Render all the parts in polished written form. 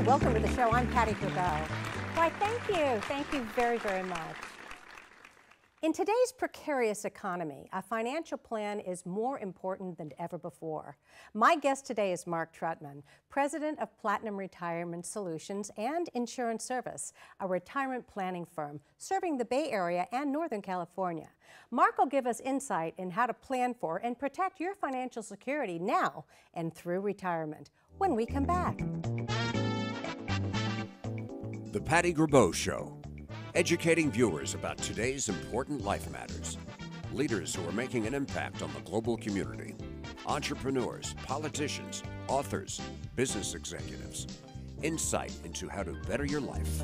Welcome to the show. I'm Patti Gribow. Why, thank you very, very much. In today's precarious economy, a financial plan is more important than ever before. My guest today is Mark Truttman, president of Platinum Retirement Solutions and Insurance Service, a retirement planning firm serving the Bay Area and Northern California. Mark will give us insight in how to plan for and protect your financial security now and through retirement when we come back. The Patti Gribow Show, educating viewers about today's important life matters. Leaders who are making an impact on the global community. Entrepreneurs, politicians, authors, business executives. Insight into how to better your life.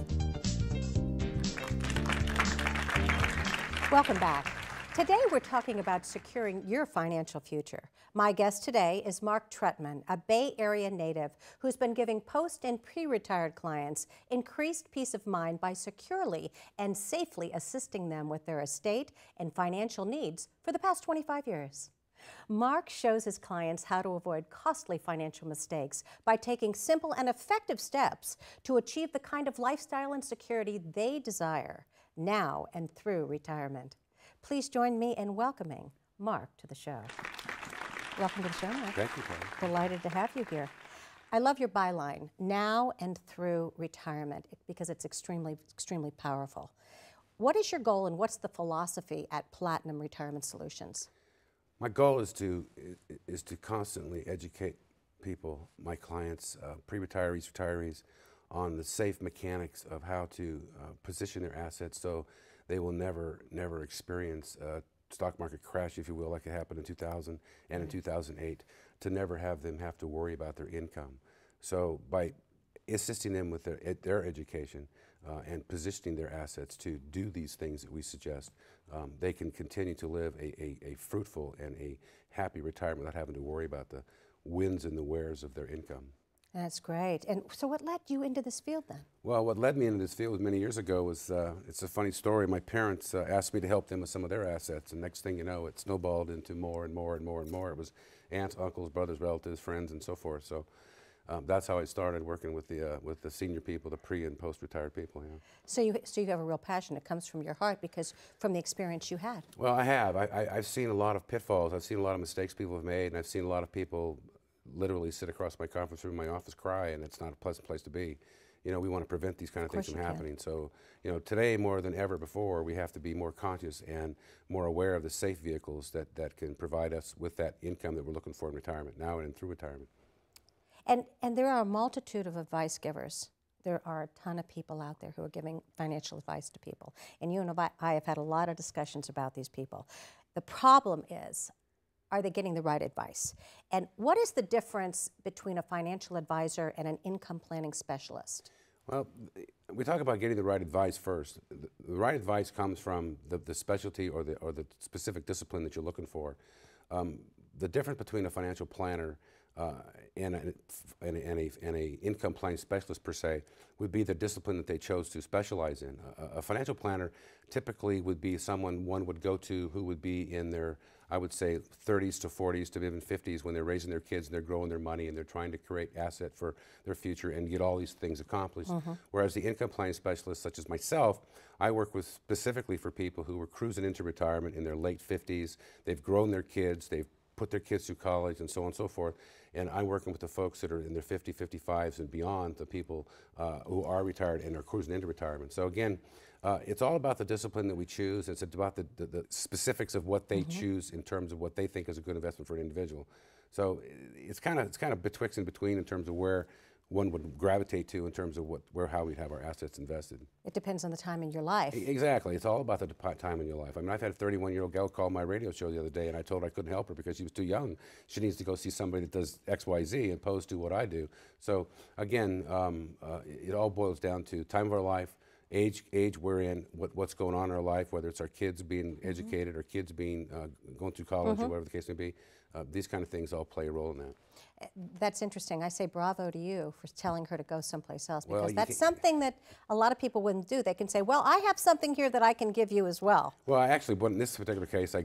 Welcome back. Today we're talking about securing your financial future. My guest today is Mark Truttman, a Bay Area native who's been giving post and pre-retired clients increased peace of mind by securely and safely assisting them with their estate and financial needs for the past 25 years. Mark shows his clients how to avoid costly financial mistakes by taking simple and effective steps to achieve the kind of lifestyle and security they desire now and through retirement. Please join me in welcoming Mark to the show. Welcome to the show, Mark. Thank you, Patti. Delighted to have you here. I love your byline, now and through retirement, because it's extremely, extremely powerful. What is your goal and what's the philosophy at Platinum Retirement Solutions? My goal is to constantly educate people, my clients, pre-retirees, retirees, on the safe mechanics of how to position their assets so they will never experience a stock market crash, if you will, like it happened in 2000 and in 2008, to never have them have to worry about their income. So by assisting them with their education and positioning their assets to do these things that we suggest, they can continue to live a fruitful and a happy retirement without having to worry about the wins and the wears of their income. That's great. And so what led you into this field then? Well, what led me into this field many years ago was, it's a funny story. My parents asked me to help them with some of their assets, and next thing you know, it snowballed into more and more and more and more. It was aunts, uncles, brothers, relatives, friends, and so forth. So that's how I started working with the senior people, the pre and post-retired people. Yeah. So you have a real passion. It comes from your heart because from the experience you had. Well, I have. I've seen a lot of pitfalls. I've seen a lot of mistakes people have made, and I've seen a lot of people literally sit across my conference room in my office cry, and it's not a pleasant place to be. You know, we want to prevent these kind of things from happening. So, you know, today more than ever before, we have to be more conscious and more aware of the safe vehicles that can provide us with that income that we're looking for in retirement, now and through retirement. And there are a multitude of advice givers. There are a ton of people out there who are giving financial advice to people. And you and I have had a lot of discussions about these people. The problem is, are they getting the right advice? And what is the difference between a financial advisor and an income planning specialist? Well, we talk about getting the right advice first. The right advice comes from the specialty or the specific discipline that you're looking for. The difference between a financial planner and a income planning specialist per se would be the discipline that they chose to specialize in. A financial planner typically would be someone one would go to who would be in their, I would say, 30s to 40s to even 50s when they're raising their kids and they're growing their money and they're trying to create asset for their future and get all these things accomplished. Whereas the income planning specialist, such as myself, I work with specifically for people who were cruising into retirement in their late 50s. They've grown their kids, they've put their kids through college and so on and so forth. And I'm working with the folks that are in their 50, 55s and beyond, the people who are retired and are cruising into retirement. So again, it's all about the discipline that we choose. It's about the specifics of what they choose in terms of what they think is a good investment for an individual. So it's kind of betwixt and between in terms of where one would gravitate to in terms of how we'd have our assets invested. It depends on the time in your life. Exactly. It's all about the time in your life. I mean, I've had a 31-year-old gal call my radio show the other day, and I told her I couldn't help her because she was too young. She needs to go see somebody that does X, Y, Z opposed to what I do. So again, it all boils down to time of our life, age we're in, what's going on in our life, whether it's our kids being educated or kids being going through college or whatever the case may be. These kind of things all play a role in that. That's interesting. I say bravo to you for telling her to go someplace else, because Well, that's something that a lot of people wouldn't do. They can say, well, I have something here that I can give you as well. Well, actually, in this particular case, I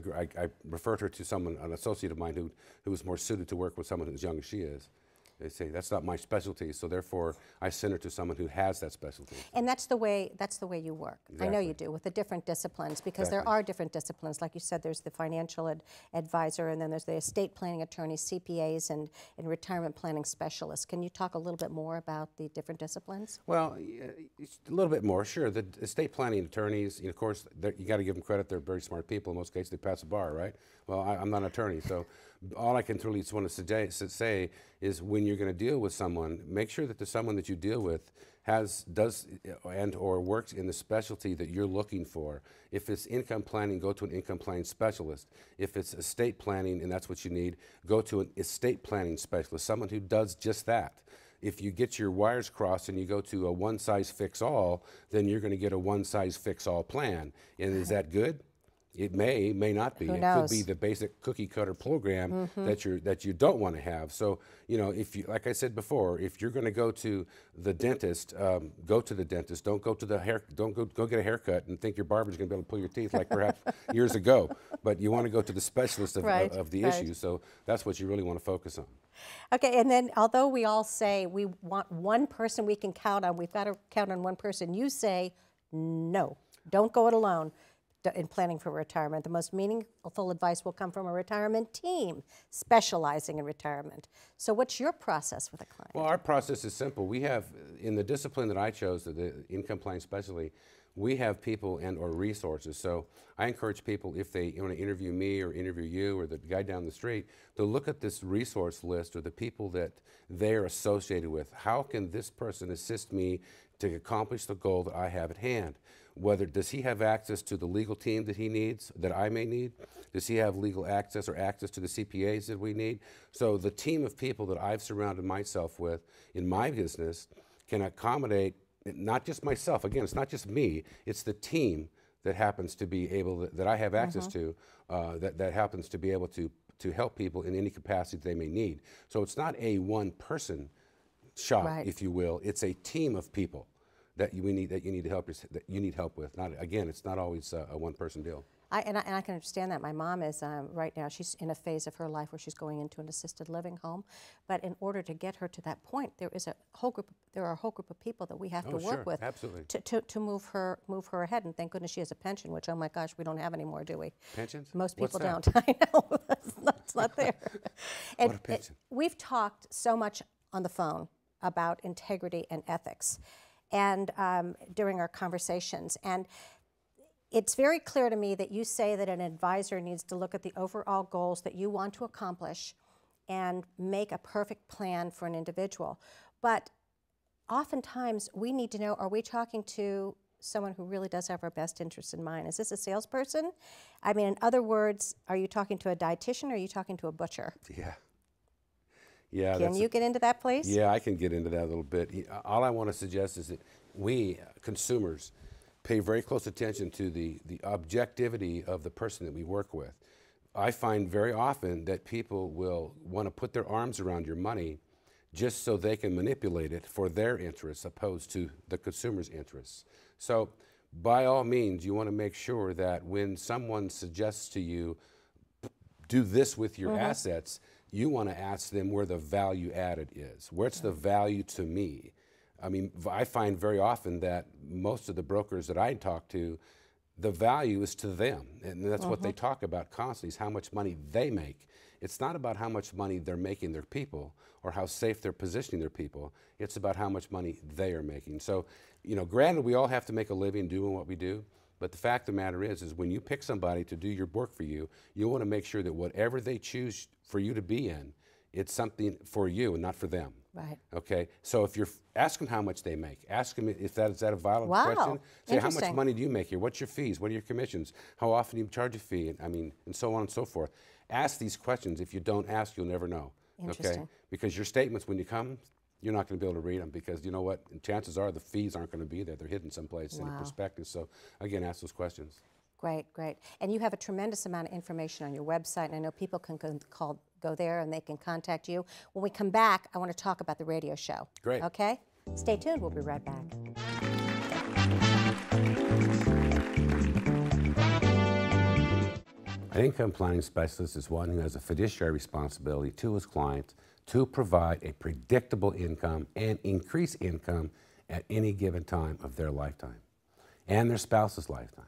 referred her to an associate of mine who was more suited to work with someone who's young as she is. They say that's not my specialty, so therefore I send her to someone who has that specialty. And that's the way you work. Exactly. I know you do, with the different disciplines, because Exactly. there are different disciplines. Like you said, there's the financial advisor, and then there's the estate planning attorneys, CPAs, and retirement planning specialists. Can you talk a little bit more about the different disciplines? Well, a little bit more, sure. The estate planning attorneys, of course, you got to give them credit. They're very smart people. In most cases, they pass the bar, right? Well, I'm not an attorney, so all I can truly just want to say is when you're going to deal with someone, make sure that the someone that you deal with does and or works in the specialty that you're looking for. If it's income planning, go to an income planning specialist. If it's estate planning and that's what you need, go to an estate planning specialist, someone who does just that. If you get your wires crossed and you go to a one-size-fits-all, then you're going to get a one-size-fits-all plan. And is that good? It may not be. Who It knows? could be the basic cookie cutter program that you don't want to have. So, if you, like I said before, if you're going to go to the dentist, go to the dentist. Don't go to the don't go get a haircut and think your barber's going to be able to pull your teeth like perhaps years ago. But you want to go to the specialist of, Right, of the right. issue. So that's what you really want to focus on. Okay, and then although we all say we want one person we can count on, we've got to count on one person, you say, no, don't go it alone in planning for retirement. The most meaningful advice will come from a retirement team specializing in retirement. So what's your process with a client? Well, our process is simple. We have, in the discipline that I chose, the income planning specialty, we have people and or resources. So I encourage people, if they want to interview me or interview you or the guy down the street, to look at this resource list or the people that they're associated with. How can this person assist me to accomplish the goal that I have at hand? Does he have access to the legal team that he needs, that I may need? Does he have legal access or access to the CPAs that we need? So the team of people that I've surrounded myself with in my business can accommodate not just myself. Again, it's not just me, it's the team that happens to be able, that I have access to, that happens to be able to help people in any capacity they may need. So it's not a one-person shop, Right. if you will. It's a team of people that you need help with. Again, it's not always a one-person deal. I can understand that. My mom is right now, she's in a phase of her life where she's going into an assisted living home. But in order to get her to that point, there are a whole group of people that we have to work with absolutely. to move her ahead. And thank goodness she has a pension, which, oh my gosh, we don't have anymore, do we? Pensions? Most What's people that? don't. I know, that's not there. What a pension. We've talked so much on the phone about integrity and ethics, and during our conversations. And it's very clear to me that you say that an advisor needs to look at the overall goals that you want to accomplish and make a perfect plan for an individual. But oftentimes we need to know, are we talking to someone who really does have our best interests in mind? Is this a salesperson? I mean, in other words, are you talking to a dietitian or are you talking to a butcher? Yeah. Yeah. Can you get into that, please? Yeah, I can get into that a little bit. All I want to suggest is that we, consumers, pay very close attention to the objectivity of the person that we work with. I find very often that people will want to put their arms around your money just so they can manipulate it for their interests opposed to the consumer's interests. So by all means, you want to make sure that when someone suggests to you, do this with your assets, you want to ask them where the value added is. Where's the value to me? I mean, I find very often that most of the brokers that I talk to, the value is to them. And that's what they talk about constantly, is how much money they make. It's not about how much money they're making their people or how safe they're positioning their people. It's about how much money they are making. So, granted, we all have to make a living doing what we do. But the fact of the matter is when you pick somebody to do your work for you, you want to make sure that whatever they choose for you to be in, it's something for you and not for them. Right. Okay, so if you're ask them how much they make, ask them if is that a valid Wow. question. Say how much Interesting. money do you make here? What's your fees? What are your commissions? How often do you charge a fee? And so on and so forth. Ask these questions. If you don't ask, you'll never know. Okay, Interesting. because your statements when you come, you're not going to be able to read them because you know what? Chances are the fees aren't going to be there. They're hidden someplace in the Wow. prospectus. So again, ask those questions. Great, great. And you have a tremendous amount of information on your website, and I know people can go there and they can contact you. When we come back, I want to talk about the radio show. Great. Okay? Stay tuned. We'll be right back. An income planning specialist is one who has a fiduciary responsibility to his client to provide a predictable income and increase income at any given time of their lifetime and their spouse's lifetime.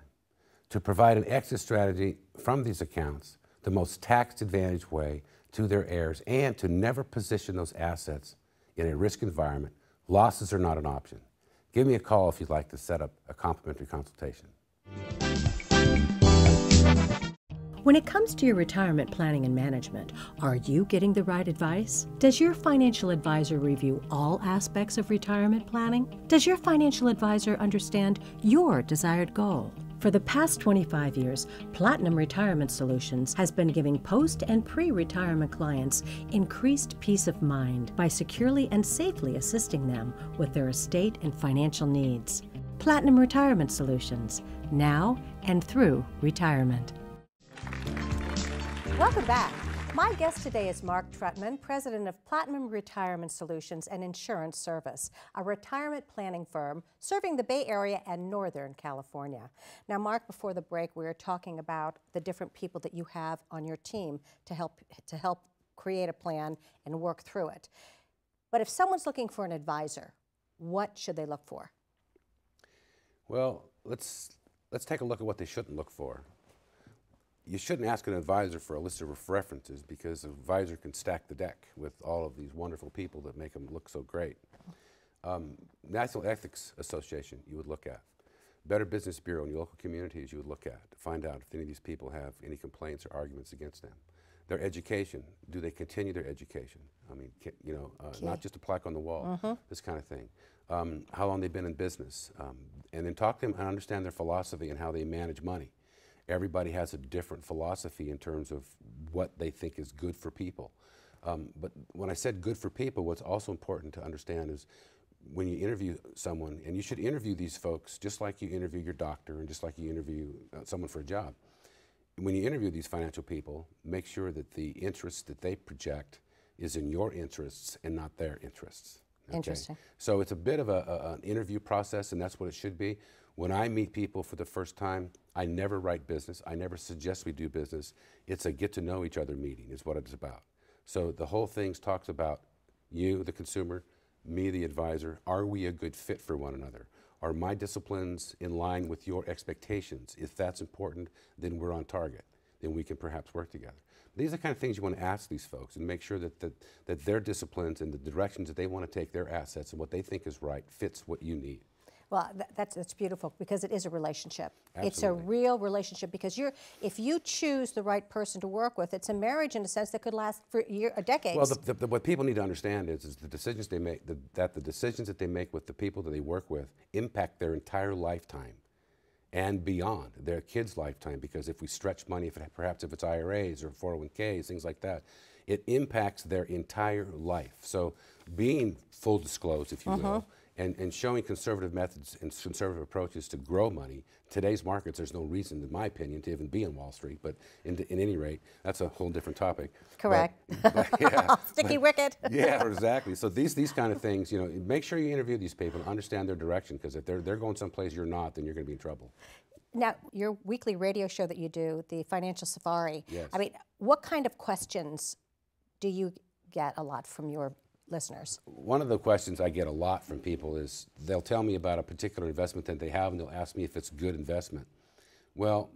To provide an exit strategy from these accounts the most tax-advantaged way to their heirs, and to never position those assets in a risk environment. Losses are not an option. Give me a call if you'd like to set up a complimentary consultation. When it comes to your retirement planning and management, are you getting the right advice? Does your financial advisor review all aspects of retirement planning? Does your financial advisor understand your desired goal? For the past 25 years, Platinum Retirement Solutions has been giving post- and pre-retirement clients increased peace of mind by securely and safely assisting them with their estate and financial needs. Platinum Retirement Solutions, now and through retirement. Welcome back. My guest today is Mark Truttman, president of Platinum Retirement Solutions and Insurance Service, a retirement planning firm serving the Bay Area and Northern California. Now, Mark, before the break, we were talking about the different people that you have on your team to help create a plan and work through it. But if someone's looking for an advisor, what should they look for? Well, let's take a look at what they shouldn't look for. You shouldn't ask an advisor for a list of references, because an advisor can stack the deck with all of these wonderful people that make them look so great. National Ethics Association you would look at. Better Business Bureau in your local communities you would look at to find out if any of these people have any complaints or arguments against them. Their education, do they continue their education? I mean, not just a plaque on the wall, this kind of thing. How long they've been in business. And then talk to them and understand their philosophy and how they manage money. Everybody has a different philosophy in terms of what they think is good for people. But when I said good for people, what's also important to understand is when you interview someone, and you should interview these folks just like you interview your doctor and just like you interview someone for a job. When you interview these financial people, make sure that the interests that they project is in your interests and not their interests. Okay? Interesting. So it's a bit of an interview process, and that's what it should be. When I meet people for the first time, I never write business. I never suggest we do business. It's a get to know each other meeting is what it's about. So the whole thing talks about you, the consumer, me, the advisor. Are we a good fit for one another? Are my disciplines in line with your expectations? If that's important, then we're on target. Then we can perhaps work together. These are the kind of things you want to ask these folks and make sure that their disciplines and the directions that they want to take their assets and what they think is right fits what you need. Well, that's beautiful, because it is a relationship. Absolutely. It's a real relationship, because if you choose the right person to work with, it's a marriage in a sense that could last for decades. Well, what people need to understand is the decisions they make, that the decisions that they make with the people that they work with impact their entire lifetime and beyond, their kids' lifetime, because if we stretch money, perhaps if it's IRAs or 401ks, things like that, it impacts their entire life. So being full disclosed, if you will, and showing conservative methods and conservative approaches to grow money. Today's markets, there's no reason, in my opinion, to even be in Wall Street, but in any rate, that's a whole different topic. Correct. Sticky wicket. Yeah, exactly. So these kind of things, make sure you interview these people and understand their direction, because if they're going someplace you're not, then you're going to be in trouble. Now, your weekly radio show that you do, the Financial Safari, yes. I mean, what kind of questions do you get a lot from your listeners? One of the questions I get a lot from people is they'll tell me about a particular investment that they have, and they'll ask me if it's a good investment. Well,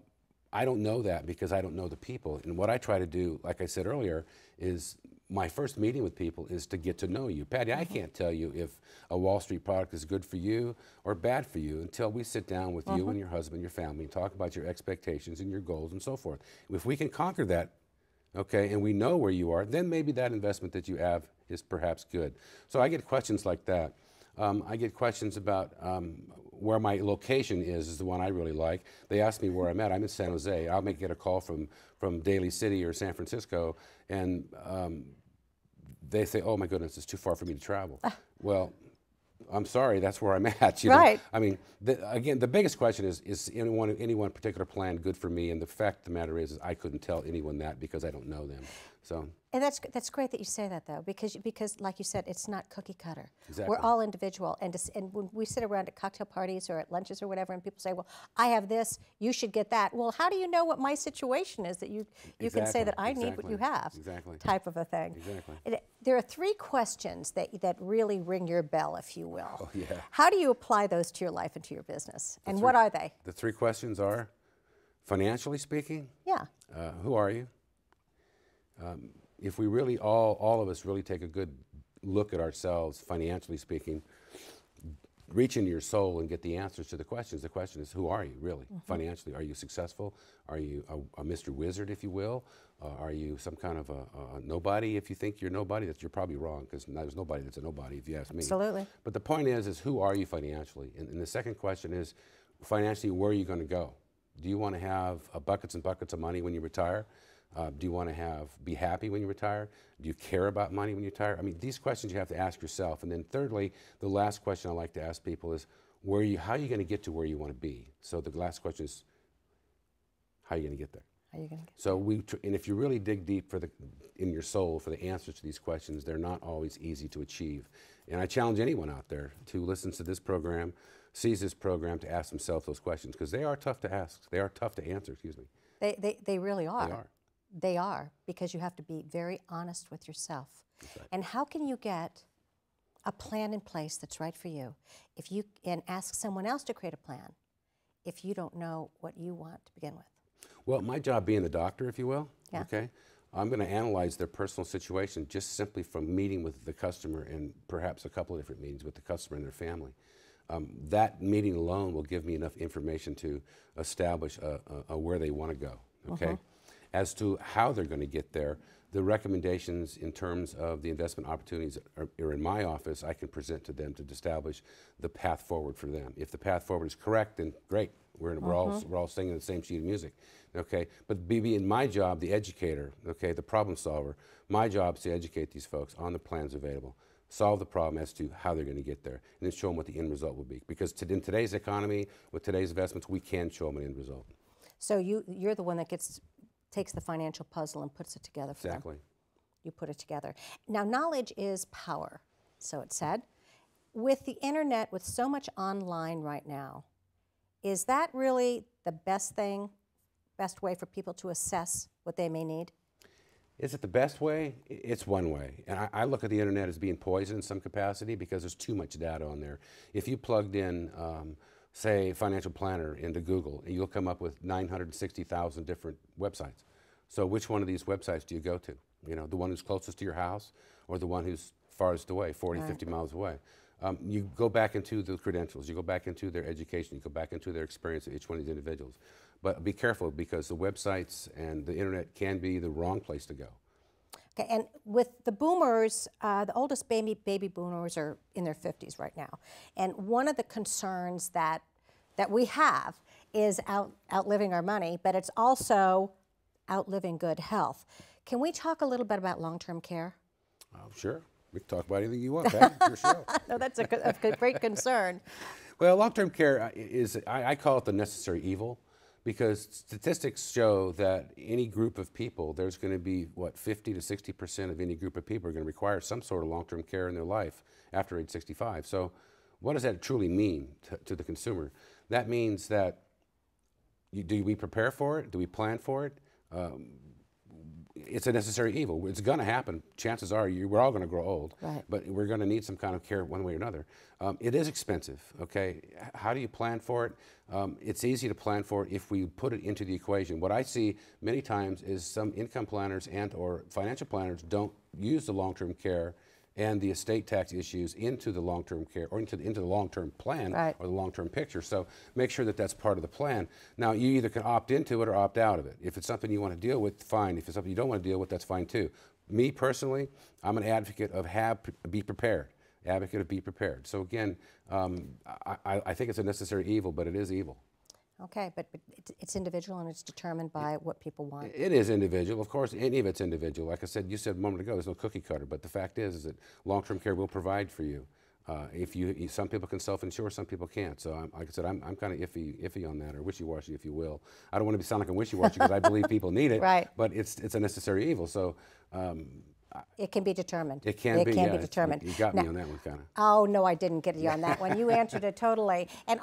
I don't know that, because I don't know the people. And what I try to do, like I said earlier, is my first meeting with people is to get to know you. Patti, I can't tell you if a Wall Street product is good for you or bad for you until we sit down with you and your husband, your family, and talk about your expectations and your goals and so forth. If we can conquer that, okay, and we know where you are, then maybe that investment that you have is perhaps good. So I get questions like that. I get questions about where my location is the one I really like. They ask me where I'm at. I'm in San Jose. I may get a call from Daly City or San Francisco, and they say, oh my goodness, it's too far for me to travel. Well, I'm sorry, that's where I'm at. Right. I mean, again, the biggest question is any one particular plan good for me? And the fact of the matter is I couldn't tell anyone that, because I don't know them. So. And that's great that you say that, though, because like you said, it's not cookie cutter. Exactly. We're all individual, and when we sit around at cocktail parties or at lunches or whatever, and people say, "Well, I have this, you should get that." Well, how do you know what my situation is that you can say that I need what you have? Exactly. Type of a thing. Exactly. There are 3 questions that really ring your bell, if you will. Oh, yeah. How do you apply those to your life and to your business? And what are they? The 3 questions are, financially speaking, Yeah. Who are you? If we really, all of us really take a good look at ourselves, financially speaking, reach into your soul and get the answers to the questions. The question is, who are you really, financially? Are you successful? Are you a Mr. Wizard, if you will? Are you some kind of a nobody? If you think you're nobody, you're probably wrong, because there's nobody that's a nobody, if you ask me. Absolutely. But the point is who are you financially? And the second question is, financially, where are you going to go? Do you want to have buckets and buckets of money when you retire? Do you want to be happy when you retire? Do you care about money when you retire? I mean, these questions you have to ask yourself. And then thirdly, the last question I like to ask people is, how are you going to get to where you want to be? So the last question is, how are you going to get there? How are you going to get So and if you really dig deep in your soul for the answers to these questions, they're not always easy to achieve. And I challenge anyone out there who listens to this program, sees this program, to ask themselves those questions, because they are tough to ask. They are tough to answer, excuse me. They really are. They are. They are, because you have to be very honest with yourself. Exactly. And how can you get a plan in place that's right for you and ask someone else to create a plan if you don't know what you want to begin with? Well, my job being the doctor, if you will, Yeah. okay, I'm going to analyze their personal situation just simply from meeting with the customer, and perhaps a couple of different meetings with the customer and their family. That meeting alone will give me enough information to establish where they want to go, okay? As to how they're going to get there, the recommendations in terms of the investment opportunities are in my office. I can present to them to establish the path forward for them. If the path forward is correct, then great. We're all singing the same sheet of music, okay? But in my job, the educator, okay, the problem solver, my job is to educate these folks on the plans available, solve the problem as to how they're going to get there, and then show them what the end result will be. Because in today's economy, with today's investments, we can show them an end result. So you're the one that takes the financial puzzle and puts it together for them. Exactly. You put it together. Now, knowledge is power, so it's said. With the internet, with so much online right now, is that really the best way for people to assess what they may need? Is it the best way? It's one way. And I look at the internet as being poison in some capacity because there's too much data on there. If you plugged in, say, financial planner into Google, you'll come up with 960,000 different websites. So which one of these websites do you go to? You know, the one who's closest to your house or the one who's farthest away, 40, 50 miles away? You go back into the credentials, you go back into their education, you go back into their experience of each one of these individuals. But be careful, because the websites and the internet can be the wrong place to go. Okay, and with the boomers, the oldest baby boomers are in their 50s right now. And one of the concerns that we have is outliving our money, but it's also outliving good health. Can we talk a little bit about long-term care? Sure. We can talk about anything you want, Patti. Your show. No, that's a great concern. Well, long-term care I call it the necessary evil, because statistics show that any group of people, there's going to be, 50 to 60% of any group of people are going to require some sort of long-term care in their life after age 65. So what does that truly mean to the consumer? That means that do we prepare for it? Do we plan for it? It's a necessary evil. It's going to happen. Chances are we're all going to grow old, right, but we're going to need some kind of care one way or another. It is expensive, okay? How do you plan for it? It's easy to plan for it if we put it into the equation. What I see many times is some income planners or financial planners don't use the long-term care and the estate tax issues into the long-term care or into the long-term plan, right, or the long-term picture. So make sure that that's part of the plan. Now, you either can opt into it or opt out of it. If it's something you want to deal with, fine. If it's something you don't want to deal with, that's fine too. Me personally, I'm an advocate of be prepared. Advocate of be prepared. So again, I think it's a necessary evil, but it is evil. Okay, but it's individual and it's determined by what people want. It is individual. Of course, any of it's individual. Like I said, you said a moment ago, there's no cookie cutter, but the fact is that long-term care will provide for you Some people can self-insure, some people can't. So, like I said, I'm kind of iffy on that, or wishy-washy, if you will. I don't want to sound like I'm wishy-washy because I believe people need it, right. but it's a necessary evil. So. It can be determined. It can be determined. You got me on that one, kind of. Oh, no, I didn't get you on that one. You answered it totally. And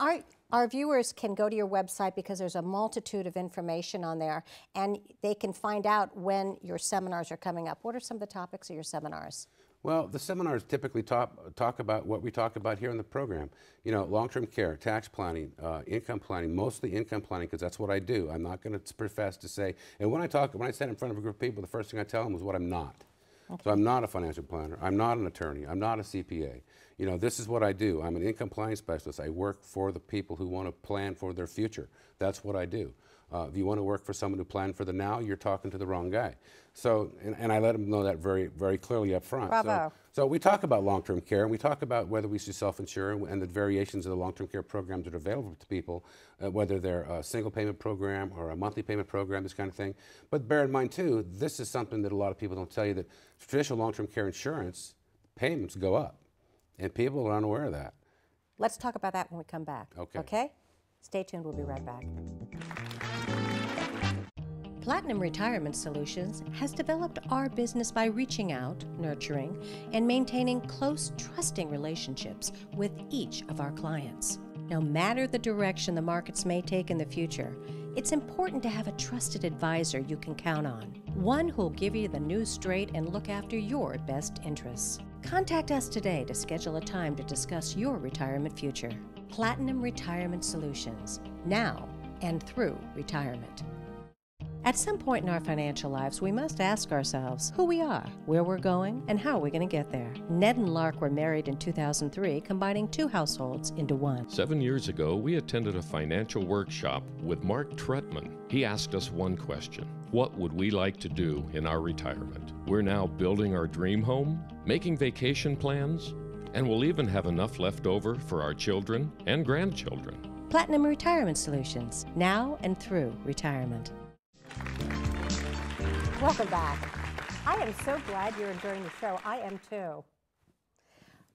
our viewers can go to your website because there's a multitude of information on there, and they can find out when your seminars are coming up. What are some of the topics of your seminars? Well, the seminars typically talk about what we talk about here in the program. You know, long-term care, tax planning, income planning, mostly income planning, because that's what I do. I'm not going to profess to say, and when I stand in front of a group of people, the first thing I tell them is what I'm not. Okay. So I'm not a financial planner. I'm not an attorney. I'm not a CPA. You know, this is what I do. I'm an income planning specialist. I work for the people who want to plan for their future. That's what I do. If you want to work for someone who plans for the now, you're talking to the wrong guy. So, and I let them know that very, very clearly up front. Bravo. So we talk about long-term care, and we talk about whether we should self-insure and the variations of the long-term care programs that are available to people, whether they're a single payment program or a monthly payment program, this kind of thing. But bear in mind, too, this is something that a lot of people don't tell you, that traditional long-term care insurance payments go up, and people are unaware of that. Let's talk about that when we come back. Okay. Okay? Stay tuned. We'll be right back. Platinum Retirement Solutions has developed our business by reaching out, nurturing, and maintaining close, trusting relationships with each of our clients. No matter the direction the markets may take in the future, it's important to have a trusted advisor you can count on, one who'll give you the news straight and look after your best interests. Contact us today to schedule a time to discuss your retirement future. Platinum Retirement Solutions, now and through retirement. At some point in our financial lives, we must ask ourselves who we are, where we're going, and how we're going to get there. Ned and Lark were married in 2003, combining two households into one. 7 years ago, we attended a financial workshop with Mark Truttman. He asked us one question: what would we like to do in our retirement? We're now building our dream home, making vacation plans, and we'll even have enough left over for our children and grandchildren. Platinum Retirement Solutions, now and through retirement. Welcome back. I am so glad you're enjoying the show. I am too.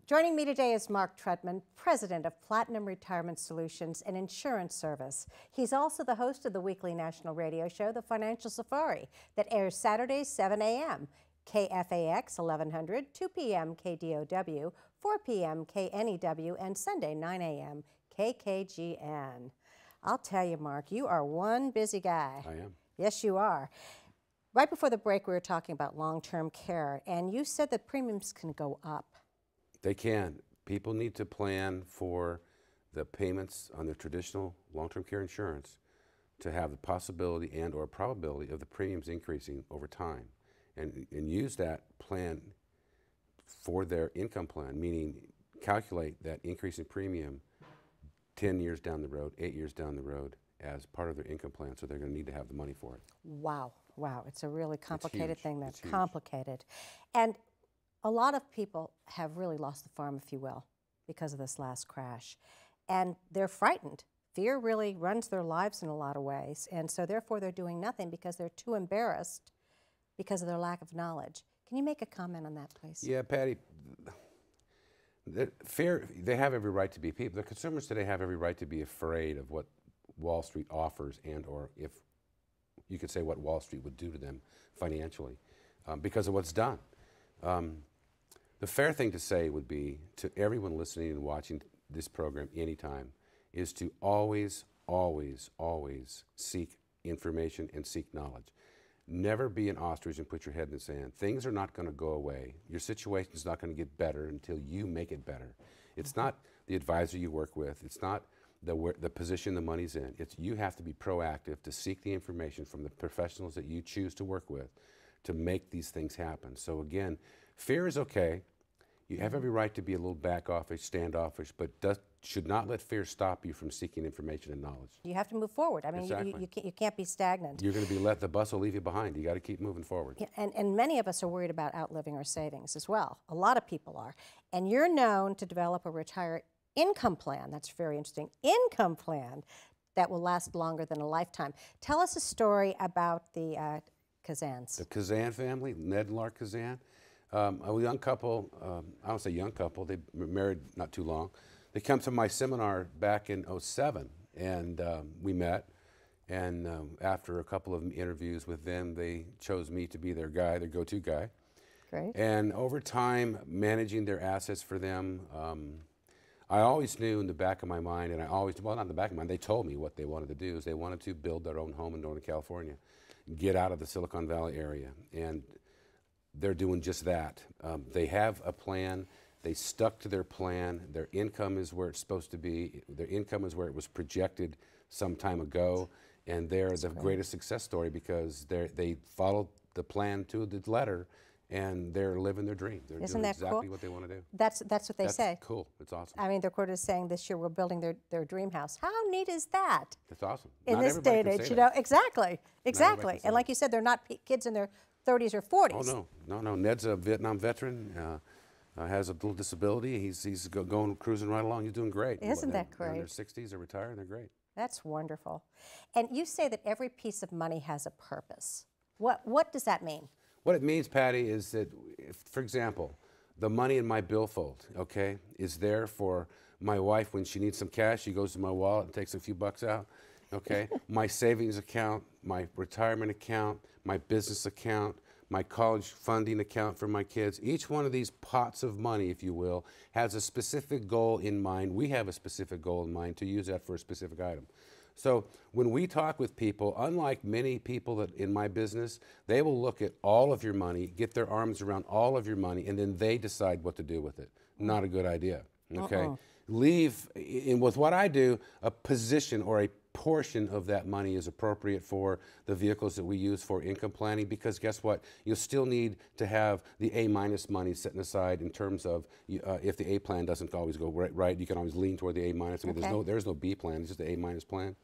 Joining me today is Mark Truttman, president of Platinum Retirement Solutions, an insurance service. He's also the host of the weekly national radio show, The Financial Safari, that airs Saturdays 7 a.m., KFAX 1100, 2 p.m. KDOW, 4 p.m. KNEW, and Sunday 9 a.m. KKGN. I'll tell you, Mark, you are one busy guy. I am. Yes, you are. Right before the break, we were talking about long-term care, and you said that premiums can go up. They can. People need to plan for the payments on their traditional long-term care insurance to have the possibility and or probability of the premiums increasing over time, and use that plan for their income plan, meaning calculate that increase in premium 10 years down the road, 8 years down the road as part of their income plan, so they're going to need to have the money for it. Wow, wow, it's a really complicated thing that's huge. complicated. And a lot of people have really lost the farm, if you will, because of this last crash. And they're frightened. Fear really runs their lives in a lot of ways, and so therefore they're doing nothing because they're too embarrassed because of their lack of knowledge. Can you make a comment on that, please? Yeah, Patty. Fear, they have every right to be. People, the consumers today have every right to be afraid of what Wall Street offers, and or if you could say what Wall Street would do to them financially because of what's done. The fair thing to say would be to everyone listening and watching this program anytime is to always, always, always seek information and seek knowledge. Never be an ostrich and put your head in the sand. Things are not going to go away. Your situation is not going to get better until you make it better. It's not the advisor you work with. It's not the position the money's in. It's you have to be proactive to seek the information from the professionals that you choose to work with to make these things happen. So again, fear is okay. You have every right to be a little back-offish, standoffish, but should not let fear stop you from seeking information and knowledge. You have to move forward. I mean, exactly. you can't be stagnant. You're going to be the bus will leave you behind. You got to keep moving forward. Yeah, and many of us are worried about outliving our savings as well. A lot of people are. And you're known to develop a retirement income plan. That's very interesting. Income plan that will last longer than a lifetime. Tell us a story about the Kazans. The Kazan family, Ned and Lark Kazan. A young couple, I don't say young couple, they were married not too long. They come to my seminar back in '07, and we met. And after a couple of interviews with them, they chose me to be their guy, their go-to guy. Great. And over time, managing their assets for them, I always knew in the back of my mind, and I always, well, not in the back of my mind, they told me what they wanted to do, is they wanted to build their own home in Northern California, get out of the Silicon Valley area. And they're doing just that. They have a plan. They stuck to their plan. Their income is where it's supposed to be. Their income is where it was projected some time ago. And they're the greatest success story because they followed the plan to the letter, and they're living their dream. They're Isn't doing that exactly cool? what they want to do. That's what they say. That's cool. It's awesome. I mean, they're quoted as saying this year we're building their dream house. How neat is that? That's awesome. In Not this everybody day and can age, say you that. know, exactly. can say And like that. you said, they're not kids in their 30s or 40s. Oh, no. Ned's a Vietnam veteran, has a little disability. He's going cruising right along. He's doing great. Isn't that They're in their great? 60s, they're retired, they're great. That's wonderful. And you say that every piece of money has a purpose. What does that mean? What it means, Patty, is that, if, for example, the money in my billfold, okay, is there for my wife when she needs some cash. She goes to my wallet and takes a few bucks out, okay? My savings account, my retirement account, my business account, my college funding account for my kids. Each one of these pots of money, if you will, has a specific goal in mind. We have a specific goal in mind to use that for a specific item. So when we talk with people, unlike many people that in my business, they will look at all of your money, get their arms around all of your money, and then they decide what to do with it. Not a good idea, okay? Leave, in with what I do, a position or a portion of that money is appropriate for the vehicles that we use for income planning, because guess what? You'll still need to have the A- money setting aside in terms of if the A plan doesn't always go right, you can always lean toward the A-. Okay. There's no B plan, it's just the A- plan,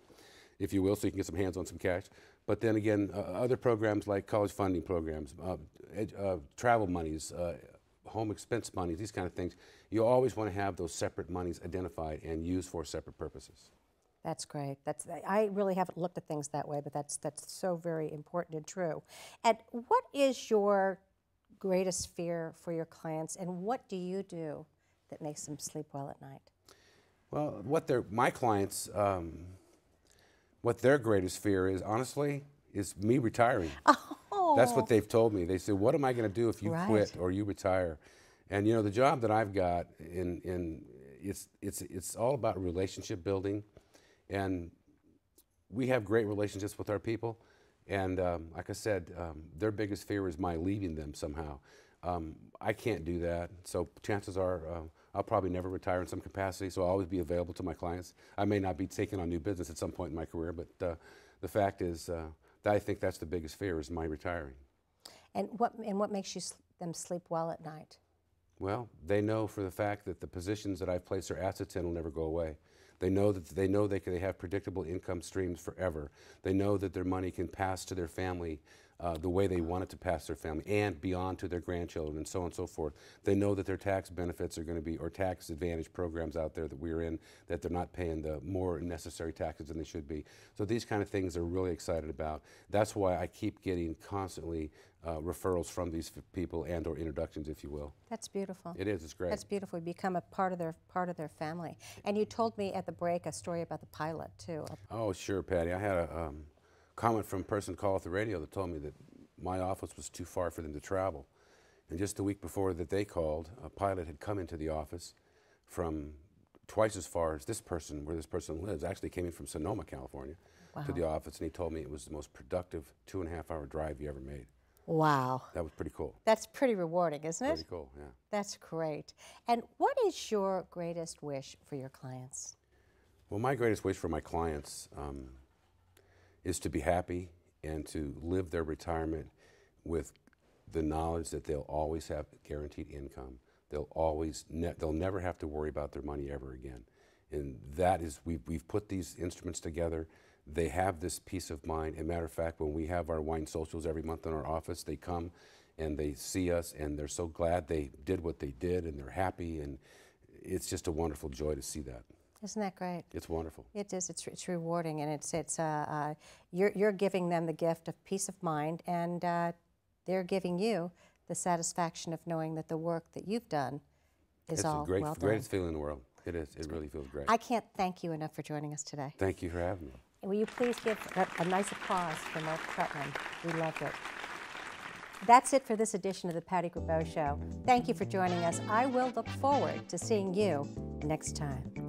if you will, so you can get some hands on some cash. But then again, other programs like college funding programs, travel monies, home expense monies, these kind of things, you always want to have those separate monies identified and used for separate purposes. That's great. I really haven't looked at things that way, but that's so very important and true. And what is your greatest fear for your clients, and what do you do that makes them sleep well at night? Well, my clients, what their greatest fear is, honestly, is me retiring. Oh. That's what they've told me. They say, what am I going to do if you quit or you retire? And you know, the job that I've got, it's all about relationship building. And we have great relationships with our people. And like I said, their biggest fear is my leaving them somehow. I can't do that. So chances are I'll probably never retire in some capacity, so I'll always be available to my clients. I may not be taking on new business at some point in my career, but the fact is that I think that's the biggest fear, is my retiring. And what makes them sleep well at night? Well, they know for the fact that the positions that I've placed their assets in will never go away. They know that they have predictable income streams forever. They know that their money can pass to their family the way they want it to pass to their family, and beyond to their grandchildren, and so on and so forth. They know that their tax benefits are going to be, or tax advantage programs out there that we're in, that they're not paying the more necessary taxes than they should be. So these kind of things they're really excited about. That's why I keep getting constantly referrals from these people and or introductions, if you will. That's beautiful. It is. It's great. That's beautiful. You become a part of their family. And you told me at the break a story about the pilot too. Oh, sure, Patty. I had a comment from a person called off the radio that told me that my office was too far for them to travel. And just a week before that they called, a pilot had come into the office from twice as far as this person, where this person lives. Actually came in from Sonoma, California, to the office, and he told me it was the most productive 2.5-hour drive he ever made. Wow. That was pretty cool. That's pretty rewarding, isn't it? Pretty cool, yeah. That's great. And what is your greatest wish for your clients? Well, my greatest wish for my clients is to be happy and to live their retirement with the knowledge that they'll always have guaranteed income. They'll never have to worry about their money ever again. And that is, we've put these instruments together. They have this peace of mind. As a matter of fact, when we have our wine socials every month in our office, they come and they see us, and they're so glad they did what they did, and they're happy, and it's just a wonderful joy to see that. Isn't that great? It's wonderful. It is. It's rewarding, and you're giving them the gift of peace of mind, and they're giving you the satisfaction of knowing that the work that you've done is It's all the well done. greatest feeling in the world. It is. It really feels great. I can't thank you enough for joining us today. Thank you for having me. Will you please give a nice applause for Mark Truttman? We loved it. That's it for this edition of the Patti Gribow Show. Thank you for joining us. I will look forward to seeing you next time.